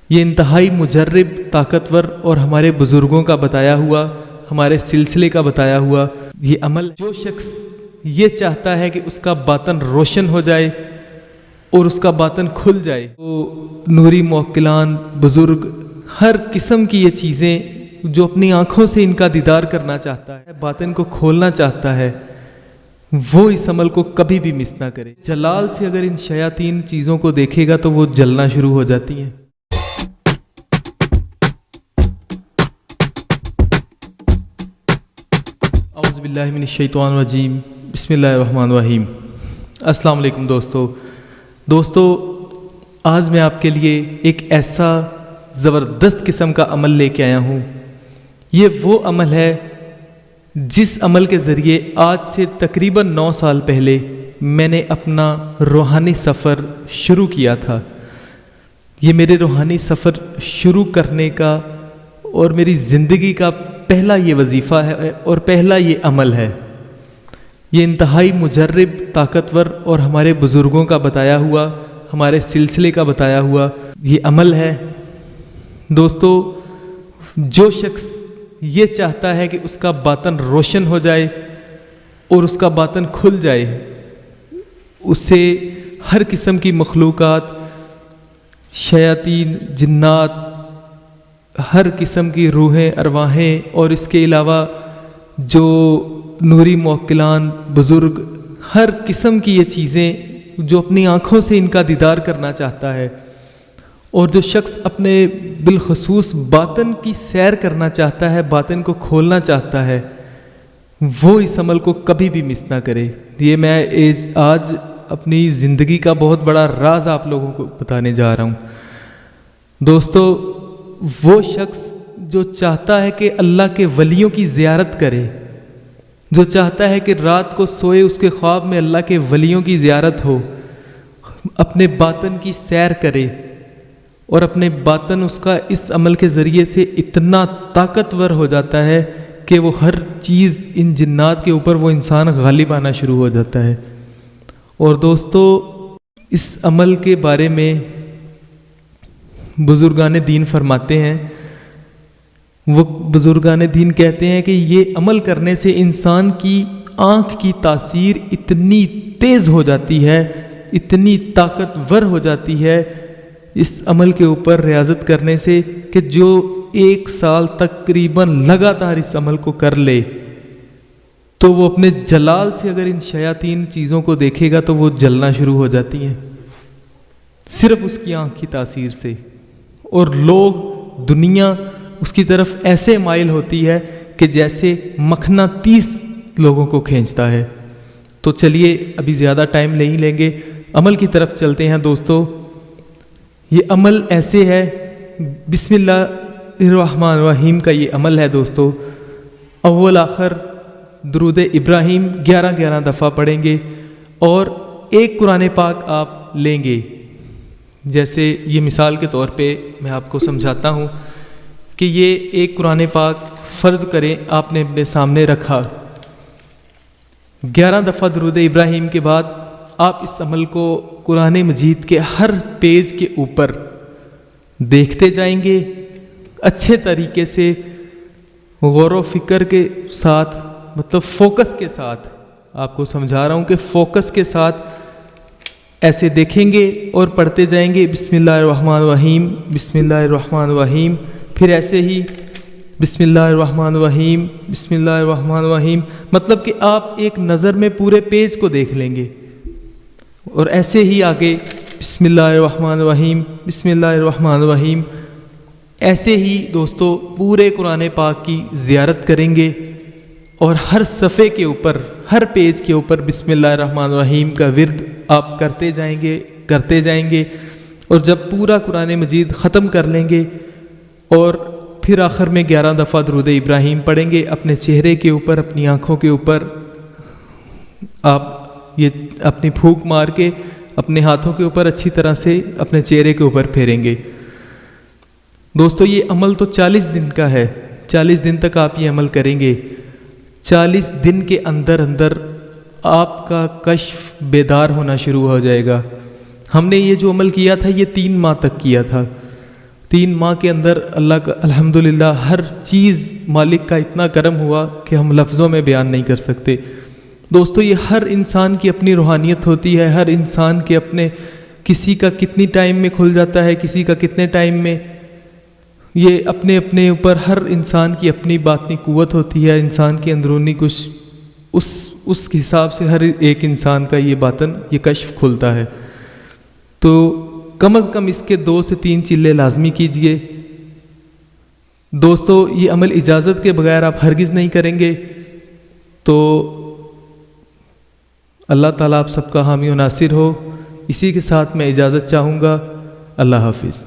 یہ انتہائی مجرب، طاقتور اور ہمارے بزرگوں کا بتایا ہوا، ہمارے سلسلے کا بتایا ہوا یہ عمل، جو شخص یہ چاہتا ہے کہ اس کا باطن روشن ہو جائے اور اس کا باطن کھل جائے، تو نوری موکلان، بزرگ، ہر قسم کی یہ چیزیں جو اپنی آنکھوں سے ان کا دیدار کرنا چاہتا ہے، باطن کو کھولنا چاہتا ہے، وہ اس عمل کو کبھی بھی مس نہ کرے۔ جلال سے اگر ان شیاطین چیزوں کو دیکھے گا تو وہ جلنا شروع ہو جاتی ہیں۔ اعوذ باللہ من الشیطان الرجیم، بسم اللہ الرحمن الرحیم۔ السلام علیکم دوستو، آج میں آپ کے لیے ایک ایسا زبردست قسم کا عمل لے کے آیا ہوں۔ یہ وہ عمل ہے جس عمل کے ذریعے آج سے تقریباً 9 سال پہلے میں نے اپنا روحانی سفر شروع کیا تھا۔ یہ میرے روحانی سفر شروع کرنے کا اور میری زندگی کا پہلا یہ وظیفہ ہے اور پہلا یہ عمل ہے۔ یہ انتہائی مجرب، طاقتور اور ہمارے بزرگوں کا بتایا ہوا، ہمارے سلسلے کا بتایا ہوا یہ عمل ہے۔ دوستو، جو شخص یہ چاہتا ہے کہ اس کا باطن روشن ہو جائے اور اس کا باطن کھل جائے، اسے ہر قسم کی مخلوقات، شیاطین، جنات، ہر قسم کی روحیں، ارواحیں اور اس کے علاوہ جو نوری موکلان، بزرگ، ہر قسم کی یہ چیزیں جو اپنی آنکھوں سے ان کا دیدار کرنا چاہتا ہے، اور جو شخص اپنے بالخصوص باطن کی سیر کرنا چاہتا ہے، باطن کو کھولنا چاہتا ہے، وہ اس عمل کو کبھی بھی مس نہ کرے۔ یہ میں آج اپنی زندگی کا بہت بڑا راز آپ لوگوں کو بتانے جا رہا ہوں۔ دوستو، وہ شخص جو چاہتا ہے کہ اللہ کے ولیوں کی زیارت کرے، جو چاہتا ہے کہ رات کو سوئے اس کے خواب میں اللہ کے ولیوں کی زیارت ہو، اپنے باطن کی سیر کرے، اور اپنے باطن اس کا اس عمل کے ذریعے سے اتنا طاقتور ہو جاتا ہے کہ وہ ہر چیز ان جنات کے اوپر وہ انسان غالب آنا شروع ہو جاتا ہے۔ اور دوستو، اس عمل کے بارے میں بزرگان دین فرماتے ہیں، وہ بزرگان دین کہتے ہیں کہ یہ عمل کرنے سے انسان کی آنکھ کی تاثیر اتنی تیز ہو جاتی ہے، اتنی طاقتور ہو جاتی ہے اس عمل کے اوپر ریاضت کرنے سے، کہ جو 1 سال تقریباً لگاتار اس عمل کو کر لے تو وہ اپنے جلال سے اگر ان شیاطین چیزوں کو دیکھے گا تو وہ جلنا شروع ہو جاتی ہیں، صرف اس کی آنکھ کی تاثیر سے۔ اور لوگ، دنیا اس کی طرف ایسے مائل ہوتی ہے کہ جیسے مقناطیس لوگوں کو کھینچتا ہے۔ تو چلیے ابھی زیادہ ٹائم نہیں لیں گے، عمل کی طرف چلتے ہیں۔ دوستو، یہ عمل ایسے ہے، بسم اللہ الرحمن الرحیم کا یہ عمل ہے۔ دوستو، اول آخر درود ابراہیم 11 دفعہ پڑھیں گے اور ایک قرآن پاک آپ لیں گے۔ جیسے یہ مثال کے طور پہ میں آپ کو سمجھاتا ہوں کہ یہ ایک قرآن پاک فرض کریں آپ نے اپنے سامنے رکھا، 11 دفعہ درود ابراہیم کے بعد آپ اس عمل کو قرآن مجید کے ہر پیج کے اوپر دیکھتے جائیں گے، اچھے طریقے سے غور و فکر کے ساتھ، مطلب فوکس کے ساتھ، آپ کو سمجھا رہا ہوں کہ فوکس کے ساتھ ایسے دیکھیں گے اور پڑھتے جائیں گے، بسم اللہ الرحمن الرحیم، بسم اللہ الرحمن الرحیم، پھر ایسے ہی بسم اللہ الرحمن الرحیم، بسم اللہ الرحمن الرحیم، مطلب کہ آپ ایک نظر میں پورے پیج کو دیکھ لیں گے، اور ایسے ہی آگے بسم اللہ الرحمن الرحیم، بسم اللہ الرحمن الرحیم، ایسے ہی دوستو پورے قرآن پاک کی زیارت کریں گے، اور ہر صفحے کے اوپر، ہر پیج کے اوپر بسم اللہ الرحمن الرحیم کا ورد آپ کرتے جائیں گے، اور جب پورا قرآن مجید ختم کر لیں گے اور پھر آخر میں 11 دفعہ درود ابراہیم پڑھیں گے، اپنے چہرے کے اوپر، اپنی آنکھوں کے اوپر آپ یہ اپنی پھونک مار کے اپنے ہاتھوں کے اوپر اچھی طرح سے اپنے چہرے کے اوپر پھیریں گے۔ دوستو، یہ عمل تو 40 دن کا ہے، 40 دن تک آپ یہ عمل کریں گے۔ 40 دن کے اندر آپ کا کشف بیدار ہونا شروع ہو جائے گا۔ ہم نے یہ جو عمل کیا تھا یہ 3 ماہ تک کیا تھا، 3 ماہ کے اندر اللہ کا الحمدللہ ہر چیز مالک کا اتنا کرم ہوا کہ ہم لفظوں میں بیان نہیں کر سکتے۔ دوستو یہ ہر انسان کی اپنی روحانیت ہوتی ہے، ہر انسان کے اپنے، کسی کا کتنی ٹائم میں کھل جاتا ہے، کسی کا کتنے ٹائم میں، یہ اپنے اپنے اوپر ہر انسان کی اپنی باطنی قوت ہوتی ہے، انسان کی اندرونی کچھ اس کے حساب سے ہر ایک انسان کا یہ باطن، یہ کشف کھلتا ہے۔ تو کم از کم اس کے 2 سے 3 چلے لازمی کیجئے۔ دوستو یہ عمل اجازت کے بغیر آپ ہرگز نہیں کریں گے، تو اللہ تعالیٰ آپ سب کا حامی و ناصر ہو۔ اسی کے ساتھ میں اجازت چاہوں گا۔ اللہ حافظ۔